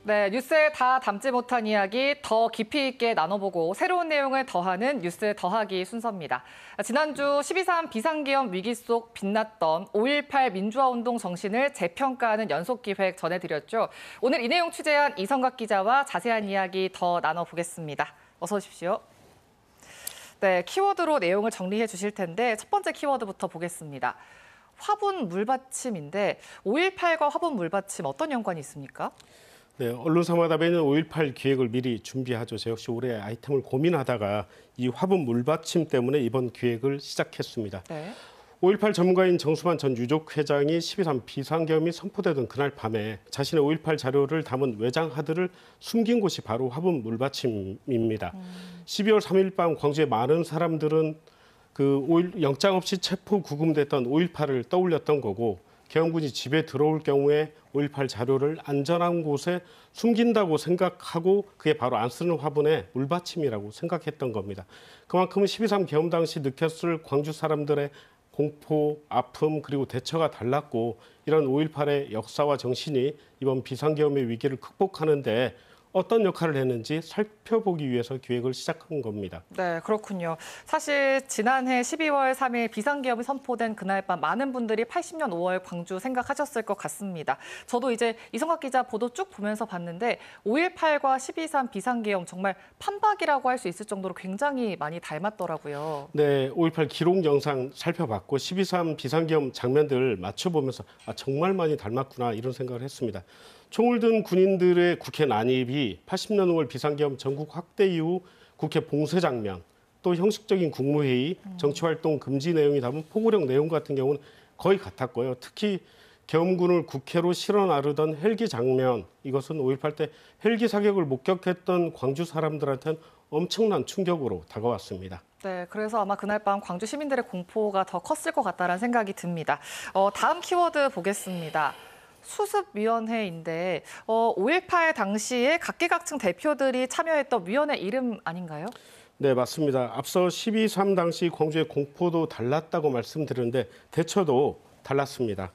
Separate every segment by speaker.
Speaker 1: 네, 뉴스에 다 담지 못한 이야기 더 깊이 있게 나눠보고 새로운 내용을 더하는 뉴스 더하기 순서입니다. 지난주 12.3 비상계엄 위기 속 빛났던 5.18 민주화운동 정신을 재평가하는 연속기획 전해드렸죠. 오늘 이 내용 취재한 이성각 기자와 자세한 이야기 더 나눠보겠습니다. 어서 오십시오. 네, 키워드로 내용을 정리해 주실 텐데 첫 번째 키워드부터 보겠습니다. 화분 물받침인데 5.18과 화분 물받침 어떤 연관이 있습니까?
Speaker 2: 네, 언론사마다 매년 5.18 기획을 미리 준비하죠. 저 역시 올해 아이템을 고민하다가 이 화분 물받침 때문에 이번 기획을 시작했습니다.
Speaker 1: 네.
Speaker 2: 5.18 전문가인 정수만 전 유족회장이 12.3 비상계엄이 선포되던 그날 밤에 자신의 5.18 자료를 담은 외장 하드를 숨긴 곳이 바로 화분 물받침입니다. 12월 3일 밤 광주의 많은 사람들은 영장 없이 체포 구금됐던 5.18을 떠올렸던 거고 계엄군이 집에 들어올 경우에 5.18 자료를 안전한 곳에 숨긴다고 생각하고 그게 바로 안 쓰는 화분의 물받침이라고 생각했던 겁니다. 그만큼 12.3 계엄 당시 느꼈을 광주 사람들의 공포, 아픔 그리고 대처가 달랐고 이런 5.18의 역사와 정신이 이번 비상계엄의 위기를 극복하는 데 어떤 역할을 했는지 살펴보기 위해서 기획을 시작한 겁니다.
Speaker 1: 네, 그렇군요. 사실 지난해 12월 3일 비상계엄이 선포된 그날 밤 많은 분들이 80년 5월 광주 생각하셨을 것 같습니다. 저도 이제 이성각 기자 보도 쭉 보면서 봤는데 5.18과 12.3 비상계엄 정말 판박이라고 할 수 있을 정도로 굉장히 많이 닮았더라고요.
Speaker 2: 네, 5.18 기록 영상 살펴봤고 12.3 비상계엄 장면들 맞춰보면서 정말 많이 닮았구나 이런 생각을 했습니다. 총을 든 군인들의 국회 난입이 80년 5월 비상계엄 전국 확대 이후 국회 봉쇄 장면, 또 형식적인 국무회의, 정치활동 금지 내용이 담은 포고령 내용 같은 경우는 거의 같았고요. 특히 계엄군을 국회로 실어 나르던 헬기 장면, 이것은 5.18 때 헬기 사격을 목격했던 광주 사람들한테는 엄청난 충격으로 다가왔습니다.
Speaker 1: 네, 그래서 아마 그날 밤 광주 시민들의 공포가 더 컸을 것 같다는 생각이 듭니다. 다음 키워드 보겠습니다. 수습위원회인데 5.18 당시에 각계각층 대표들이 참여했던 위원회 이름 아닌가요?
Speaker 2: 네, 맞습니다. 앞서 12.3 당시 광주의 공포도 달랐다고 말씀드렸는데 대처도 달랐습니다.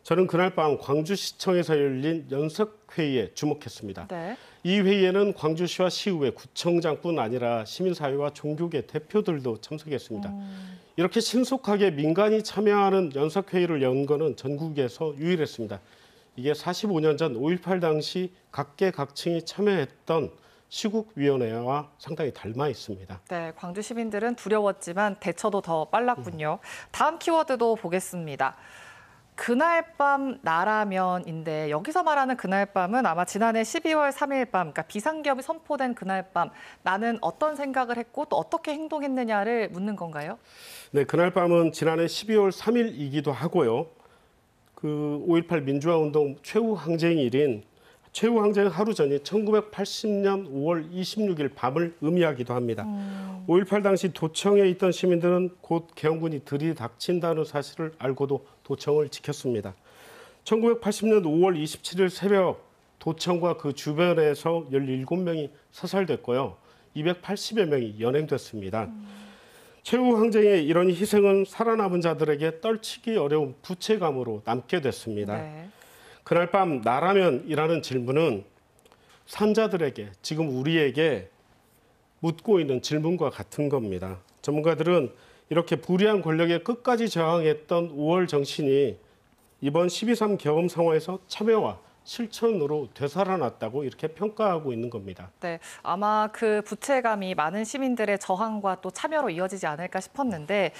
Speaker 2: 저는 그날 밤 광주시청에서 열린 연석회의에 주목했습니다.
Speaker 1: 네.
Speaker 2: 이 회의에는 광주시와 시의회, 구청장뿐 아니라 시민사회와 종교계 대표들도 참석했습니다. 이렇게 신속하게 민간이 참여하는 연석회의를 연 거는 전국에서 유일했습니다. 이게 45년 전 5.18 당시 각계각층이 참여했던 시국위원회와 상당히 닮아 있습니다.
Speaker 1: 네, 광주 시민들은 두려웠지만 대처도 더 빨랐군요. 다음 키워드도 보겠습니다. 그날 밤 나라면인데 여기서 말하는 그날 밤은 아마 지난해 12월 3일 밤, 그러니까 비상계엄이 선포된 그날 밤 나는 어떤 생각을 했고 또 어떻게 행동했느냐를 묻는 건가요?
Speaker 2: 네, 그날 밤은 지난해 12월 3일이기도 하고요. 5.18 민주화운동 최후 항쟁일인 최후 항쟁 하루 전인 1980년 5월 26일 밤을 의미하기도 합니다. 5.18 당시 도청에 있던 시민들은 곧 계엄군이 들이닥친다는 사실을 알고도 도청을 지켰습니다. 1980년 5월 27일 새벽 도청과 그 주변에서 17명이 사살됐고요. 280여 명이 연행됐습니다. 최후 항쟁의 이런 희생은 살아남은 자들에게 떨치기 어려운 부채감으로 남게 됐습니다.
Speaker 1: 네.
Speaker 2: 그날 밤 나라면이라는 질문은 산자들에게 지금 우리에게 묻고 있는 질문과 같은 겁니다. 전문가들은 이렇게 불의한 권력에 끝까지 저항했던 5월 정신이 이번 12.3 계엄 상황에서 참여와 실천으로 되살아났다고 이렇게 평가하고 있는 겁니다.
Speaker 1: 네, 아마 그 부채감이 많은 시민들의 저항과 또 참여로 이어지지 않을까 싶었는데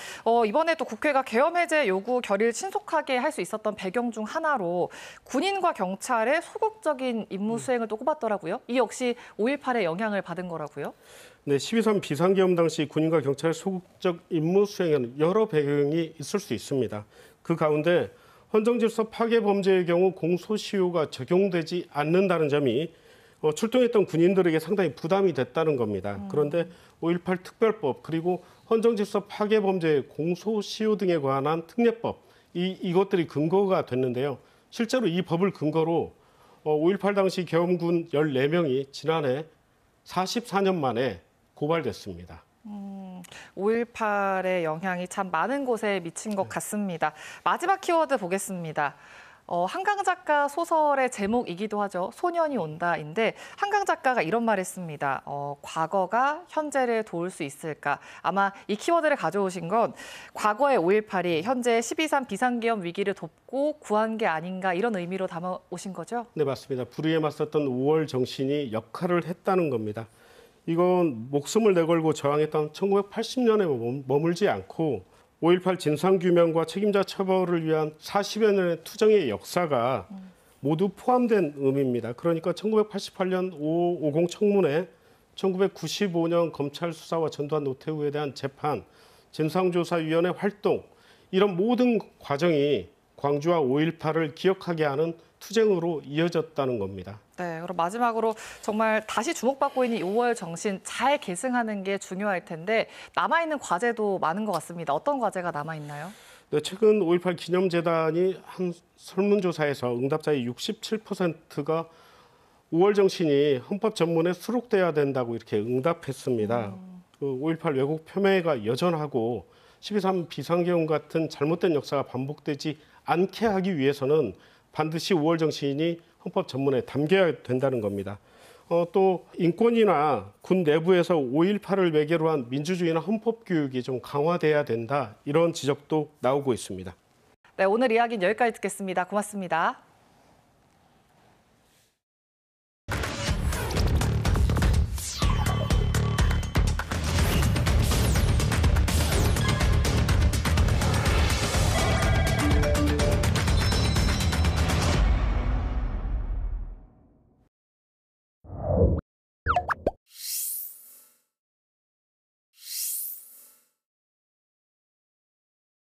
Speaker 1: 이번에 또 국회가 계엄 해제 요구 결의를 신속하게 할 수 있었던 배경 중 하나로 군인과 경찰의 소극적인 임무 수행을 또 꼽았더라고요. 이 역시 5.18의 영향을 받은 거라고요?
Speaker 2: 네, 12.3 비상계엄 당시 군인과 경찰의 소극적 임무 수행에는 여러 배경이 있을 수 있습니다. 그 가운데 헌정질서 파괴 범죄의 경우 공소시효가 적용되지 않는다는 점이 출동했던 군인들에게 상당히 부담이 됐다는 겁니다. 그런데 5.18 특별법 그리고 헌정질서 파괴 범죄의 공소시효 등에 관한 특례법 이것들이 근거가 됐는데요. 실제로 이 법을 근거로 5.18 당시 계엄군 14명이 지난해 44년 만에 고발됐습니다.
Speaker 1: 5.18의 영향이 참 많은 곳에 미친 것 같습니다. 마지막 키워드 보겠습니다. 한강 작가 소설의 제목이기도 하죠. 소년이 온다인데 한강 작가가 이런 말 했습니다. 과거가 현재를 도울 수 있을까? 아마 이 키워드를 가져오신 건 과거의 5.18이 현재 12.3 비상계엄 위기를 돕고 구한 게 아닌가 이런 의미로 담아오신 거죠?
Speaker 2: 네, 맞습니다. 불의에 맞섰던 5월 정신이 역할을 했다는 겁니다. 이건 목숨을 내걸고 저항했던 1980년에 머물지 않고 5.18 진상규명과 책임자 처벌을 위한 40여 년의 투쟁의 역사가 모두 포함된 의미입니다. 그러니까 1988년 5.50 청문회, 1995년 검찰 수사와 전두환 노태우에 대한 재판, 진상조사위원회 활동 이런 모든 과정이 광주와 5.18을 기억하게 하는 투쟁으로 이어졌다는 겁니다.
Speaker 1: 네, 그럼 마지막으로 정말 다시 주목받고 있는 5월 정신 잘 계승하는 게 중요할 텐데 남아있는 과제도 많은 것 같습니다. 어떤 과제가 남아있나요?
Speaker 2: 네, 최근 5.18 기념재단이 한 설문조사에서 응답자의 67%가 5월 정신이 헌법 전문에 수록돼야 된다고 이렇게 응답했습니다. 5.18 왜곡 폄훼가 여전하고 12.3 비상계엄 같은 잘못된 역사가 반복되지 않게 하기 위해서는 반드시 5월 정신이 헌법 전문에 담겨야 된다는 겁니다. 또 인권이나 군 내부에서 5.18을 매개로 한 민주주의나 헌법 교육이 좀 강화돼야 된다. 이런 지적도 나오고 있습니다.
Speaker 1: 네, 오늘 이야기는 여기까지 듣겠습니다. 고맙습니다.